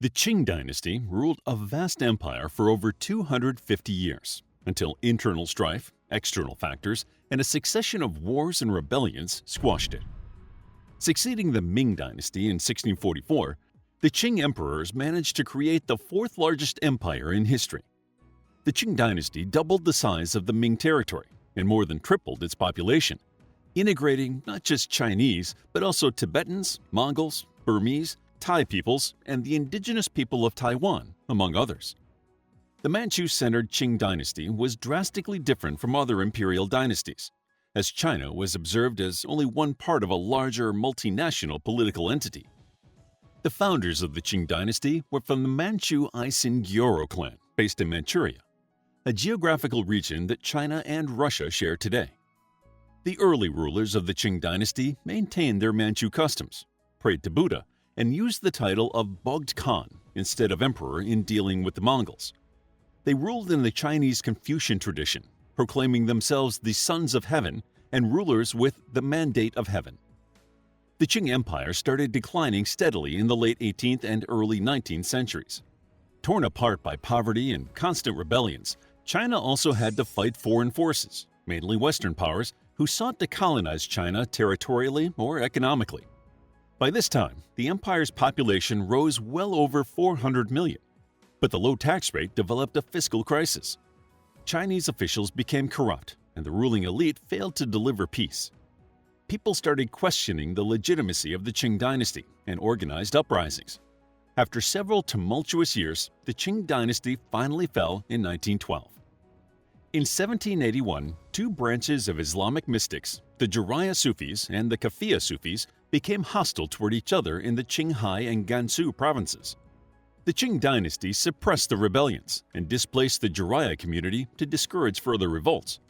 The Qing Dynasty ruled a vast empire for over 250 years, until internal strife, external factors, and a succession of wars and rebellions squashed it. Succeeding the Ming Dynasty in 1644, the Qing emperors managed to create the fourth largest empire in history. The Qing Dynasty doubled the size of the Ming territory and more than tripled its population, integrating not just Chinese but also Tibetans, Mongols, Burmese, Thai peoples, and the indigenous people of Taiwan, among others. The Manchu-centered Qing Dynasty was drastically different from other imperial dynasties, as China was observed as only one part of a larger multinational political entity. The founders of the Qing Dynasty were from the Manchu-Gyoro clan based in Manchuria, a geographical region that China and Russia share today. The early rulers of the Qing Dynasty maintained their Manchu customs, prayed to Buddha, and used the title of Bogd Khan instead of emperor in dealing with the Mongols. They ruled in the Chinese Confucian tradition, proclaiming themselves the sons of heaven and rulers with the mandate of heaven. The Qing Empire started declining steadily in the late 18th and early 19th centuries. Torn apart by poverty and constant rebellions, China also had to fight foreign forces, mainly Western powers, who sought to colonize China territorially or economically. By this time, the empire's population rose well over 400 million, but the low tax rate developed a fiscal crisis. Chinese officials became corrupt, and the ruling elite failed to deliver peace. People started questioning the legitimacy of the Qing dynasty and organized uprisings. After several tumultuous years, the Qing dynasty finally fell in 1912. In 1781, two branches of Islamic mystics, the Jiraiya Sufis and the Kafiya Sufis, became hostile toward each other in the Qinghai and Gansu provinces. The Qing dynasty suppressed the rebellions and displaced the Jiraiya community to discourage further revolts.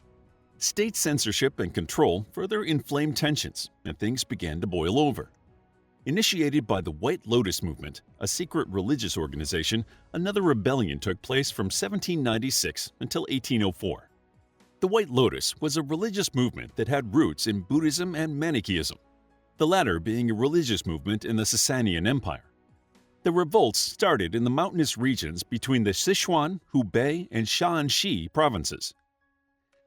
State censorship and control further inflamed tensions, and things began to boil over. Initiated by the White Lotus movement, a secret religious organization, another rebellion took place from 1796 until 1804. The White Lotus was a religious movement that had roots in Buddhism and Manichaeism, the latter being a religious movement in the Sasanian Empire. The revolts started in the mountainous regions between the Sichuan, Hubei, and Shaanxi provinces.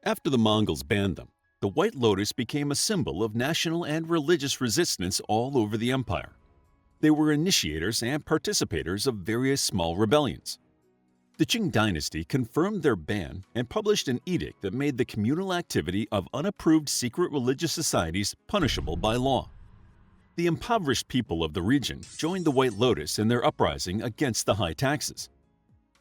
After the Mongols banned them, the White Lotus became a symbol of national and religious resistance all over the empire. They were initiators and participators of various small rebellions. The Qing dynasty confirmed their ban and published an edict that made the communal activity of unapproved secret religious societies punishable by law. The impoverished people of the region joined the White Lotus in their uprising against the high taxes.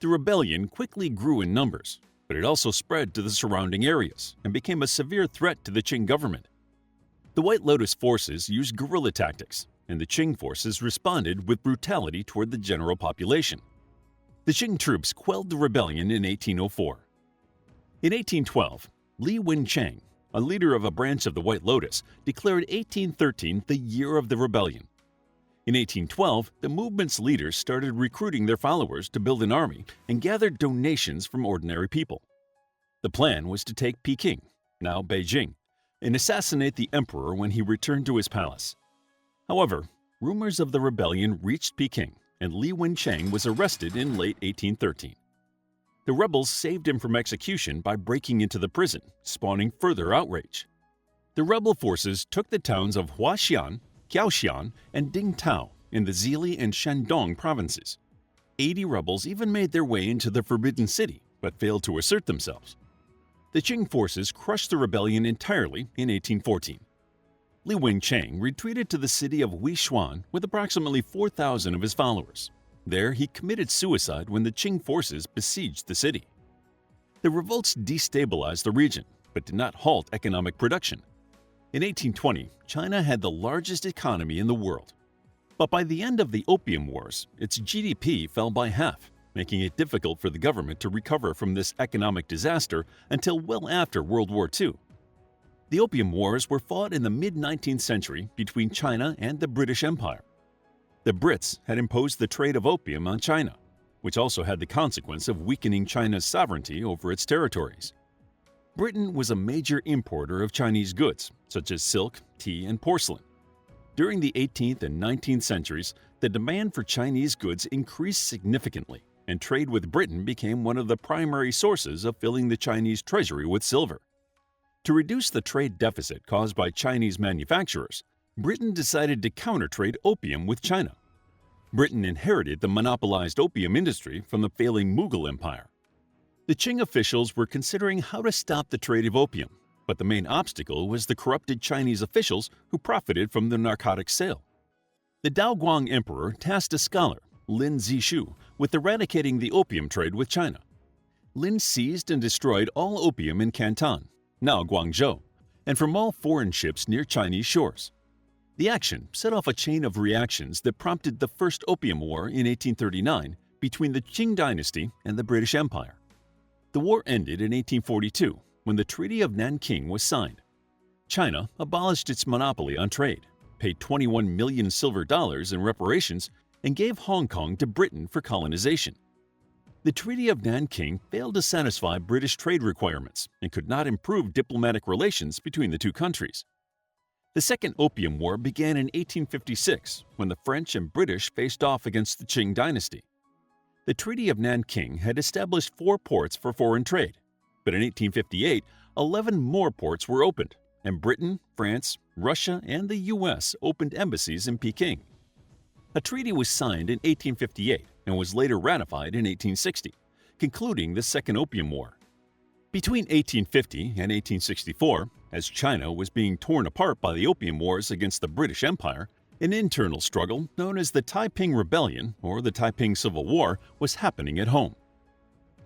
The rebellion quickly grew in numbers, but it also spread to the surrounding areas and became a severe threat to the Qing government. The White Lotus forces used guerrilla tactics, and the Qing forces responded with brutality toward the general population. The Qing troops quelled the rebellion in 1804. In 1812, Li Wenchang, a leader of a branch of the White Lotus, declared 1813 the year of the rebellion. In 1812, the movement's leaders started recruiting their followers to build an army and gathered donations from ordinary people. The plan was to take Peking, now Beijing, and assassinate the emperor when he returned to his palace. However, rumors of the rebellion reached Peking, and Li Wenchang was arrested in late 1813. The rebels saved him from execution by breaking into the prison, spawning further outrage. The rebel forces took the towns of Huaxian, Qiaoxian, and Dingtao in the Zili and Shandong provinces. 80 rebels even made their way into the Forbidden City, but failed to assert themselves. The Qing forces crushed the rebellion entirely in 1814. Li Wenchang retreated to the city of Huishuan with approximately 4,000 of his followers. There, he committed suicide when the Qing forces besieged the city. The revolts destabilized the region, but did not halt economic production. In 1820, China had the largest economy in the world. But by the end of the Opium Wars, its GDP fell by half, making it difficult for the government to recover from this economic disaster until well after World War II. The Opium Wars were fought in the mid-19th century between China and the British Empire. The Brits had imposed the trade of opium on China, which also had the consequence of weakening China's sovereignty over its territories. Britain was a major importer of Chinese goods, such as silk, tea, and porcelain. During the 18th and 19th centuries, the demand for Chinese goods increased significantly, and trade with Britain became one of the primary sources of filling the Chinese treasury with silver. To reduce the trade deficit caused by Chinese manufacturers, Britain decided to counter-trade opium with China. Britain inherited the monopolized opium industry from the failing Mughal Empire. The Qing officials were considering how to stop the trade of opium, but the main obstacle was the corrupted Chinese officials who profited from the narcotics sale. The Daoguang Emperor tasked a scholar, Lin Zishu, with eradicating the opium trade with China. Lin seized and destroyed all opium in Canton, now Guangzhou, and from all foreign ships near Chinese shores. The action set off a chain of reactions that prompted the First Opium War in 1839 between the Qing Dynasty and the British Empire. The war ended in 1842 when the Treaty of Nanking was signed. China abolished its monopoly on trade, paid 21 million silver dollars in reparations, and gave Hong Kong to Britain for colonization. The Treaty of Nanking failed to satisfy British trade requirements and could not improve diplomatic relations between the two countries. The Second Opium War began in 1856 when the French and British faced off against the Qing Dynasty. The Treaty of Nanking had established 4 ports for foreign trade, but in 1858, 11 more ports were opened, and Britain, France, Russia, and the U.S. opened embassies in Peking. A treaty was signed in 1858 and was later ratified in 1860, concluding the Second Opium War. Between 1850 and 1864, as China was being torn apart by the Opium Wars against the British Empire, an internal struggle known as the Taiping Rebellion or the Taiping Civil War was happening at home.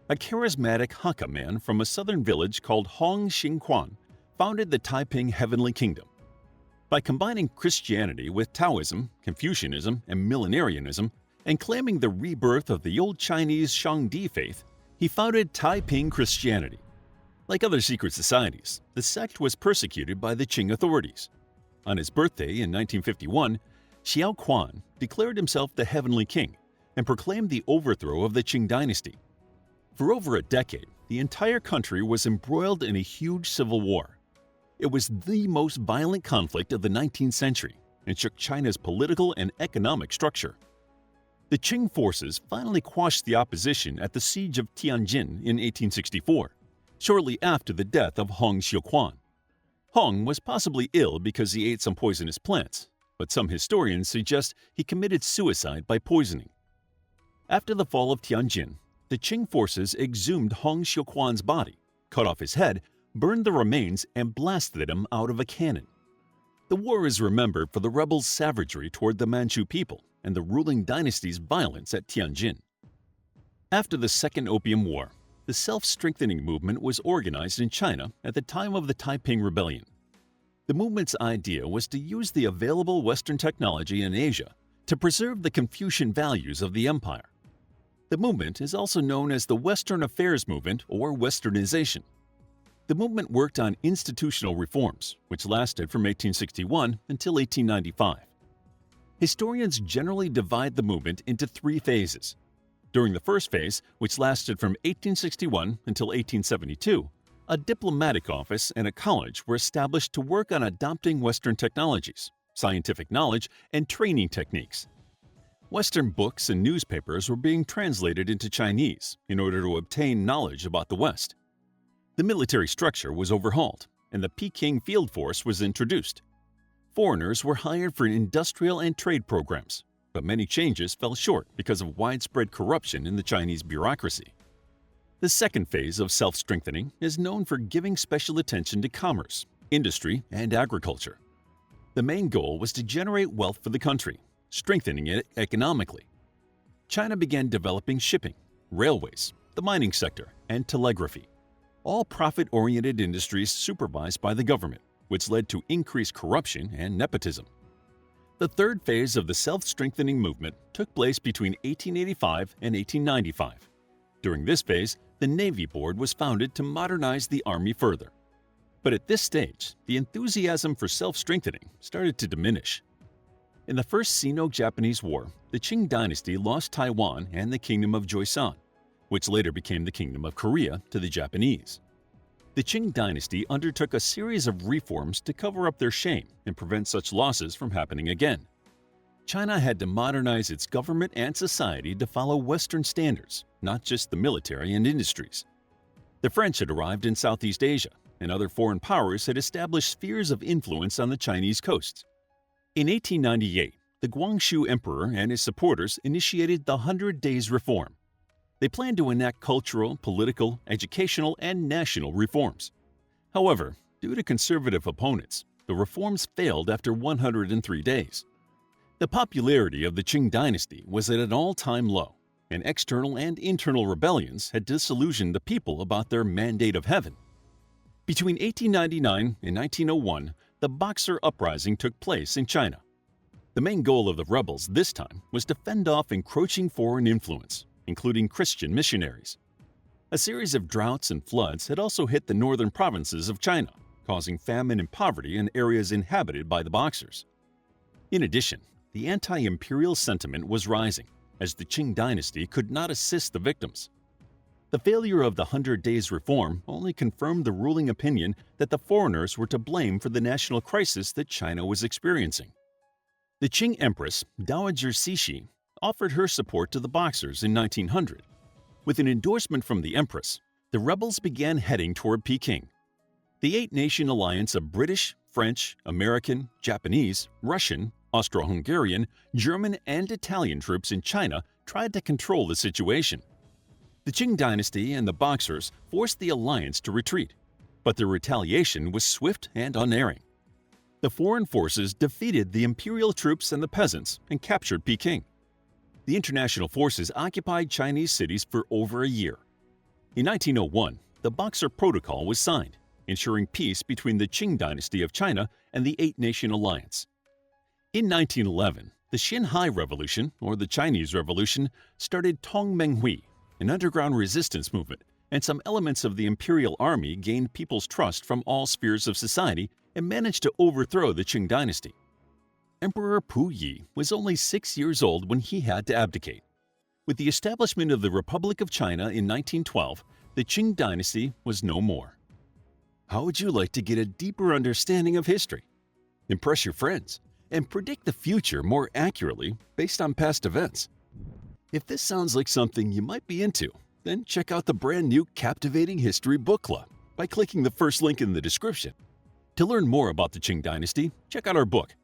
A charismatic Hakka man from a southern village called Hong Xingquan founded the Taiping Heavenly Kingdom. By combining Christianity with Taoism, Confucianism, and millenarianism, and claiming the rebirth of the old Chinese Shangdi faith, he founded Taiping Christianity. Like other secret societies, the sect was persecuted by the Qing authorities. On his birthday in 1951, Xiao Quan declared himself the Heavenly King and proclaimed the overthrow of the Qing Dynasty. For over a decade, the entire country was embroiled in a huge civil war. It was the most violent conflict of the 19th century and shook China's political and economic structure. The Qing forces finally quashed the opposition at the Siege of Tianjin in 1864, shortly after the death of Hong Xiuquan. Hong was possibly ill because he ate some poisonous plants, but some historians suggest he committed suicide by poisoning. After the fall of Tianjin, the Qing forces exhumed Hong Xiuquan's body, cut off his head, burned the remains, and blasted him out of a cannon. The war is remembered for the rebels' savagery toward the Manchu people and the ruling dynasty's violence at Tianjin. After the Second Opium War, the self-strengthening movement was organized in China at the time of the Taiping Rebellion. The movement's idea was to use the available Western technology in Asia to preserve the Confucian values of the empire. The movement is also known as the Western Affairs Movement or Westernization. The movement worked on institutional reforms, which lasted from 1861 until 1895. Historians generally divide the movement into 3 phases. During the first phase, which lasted from 1861 until 1872, a diplomatic office and a college were established to work on adopting Western technologies, scientific knowledge, and training techniques. Western books and newspapers were being translated into Chinese in order to obtain knowledge about the West. The military structure was overhauled, and the Peking Field Force was introduced. Foreigners were hired for industrial and trade programs, but many changes fell short because of widespread corruption in the Chinese bureaucracy. The second phase of self-strengthening is known for giving special attention to commerce, industry, and agriculture. The main goal was to generate wealth for the country, strengthening it economically. China began developing shipping, railways, the mining sector, and telegraphy, all profit-oriented industries supervised by the government, which led to increased corruption and nepotism. The third phase of the self-strengthening movement took place between 1885 and 1895. During this phase, the Navy Board was founded to modernize the Army further. But at this stage, the enthusiasm for self-strengthening started to diminish. In the First Sino-Japanese War, the Qing Dynasty lost Taiwan and the Kingdom of Joseon, which later became the Kingdom of Korea, to the Japanese. The Qing Dynasty undertook a series of reforms to cover up their shame and prevent such losses from happening again. China had to modernize its government and society to follow Western standards, not just the military and industries. The French had arrived in Southeast Asia, and other foreign powers had established spheres of influence on the Chinese coasts. In 1898, the Guangxu Emperor and his supporters initiated the 100 Days Reform. They planned to enact cultural, political, educational, and national reforms. However, due to conservative opponents, the reforms failed after 103 days. The popularity of the Qing Dynasty was at an all-time low, and external and internal rebellions had disillusioned the people about their mandate of heaven. Between 1899 and 1901, the Boxer Uprising took place in China. The main goal of the rebels this time was to fend off encroaching foreign influence, including Christian missionaries. A series of droughts and floods had also hit the northern provinces of China, causing famine and poverty in areas inhabited by the Boxers. In addition, the anti-imperial sentiment was rising, as the Qing Dynasty could not assist the victims. The failure of the 100 Days Reform only confirmed the ruling opinion that the foreigners were to blame for the national crisis that China was experiencing. The Qing Empress, Dowager Cixi, offered her support to the Boxers in 1900. With an endorsement from the Empress, the rebels began heading toward Peking. The eight-nation alliance of British, French, American, Japanese, Russian, Austro-Hungarian, German, and Italian troops in China tried to control the situation. The Qing Dynasty and the Boxers forced the alliance to retreat, but their retaliation was swift and unerring. The foreign forces defeated the imperial troops and the peasants and captured Peking. The international forces occupied Chinese cities for over a year. In 1901, the Boxer Protocol was signed, ensuring peace between the Qing Dynasty of China and the Eight-Nation Alliance. In 1911, the Xinhai Revolution, or the Chinese Revolution, started Tongmenghui, an underground resistance movement, and some elements of the imperial army gained people's trust from all spheres of society and managed to overthrow the Qing Dynasty. Emperor Puyi was only 6 years old when he had to abdicate. With the establishment of the Republic of China in 1912, the Qing Dynasty was no more. How would you like to get a deeper understanding of history, impress your friends, and predict the future more accurately based on past events? If this sounds like something you might be into, then check out the brand new Captivating History Book Club by clicking the first link in the description. To learn more about the Qing Dynasty, check out our book,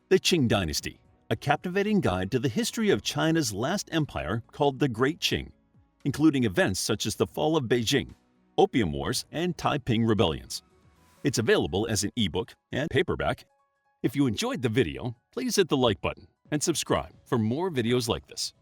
The Qing Dynasty, a captivating guide to the history of China's last empire called the Great Qing, including events such as the fall of Beijing, Opium Wars, and Taiping rebellions. It's available as an ebook and paperback. If you enjoyed the video, please hit the like button and subscribe for more videos like this.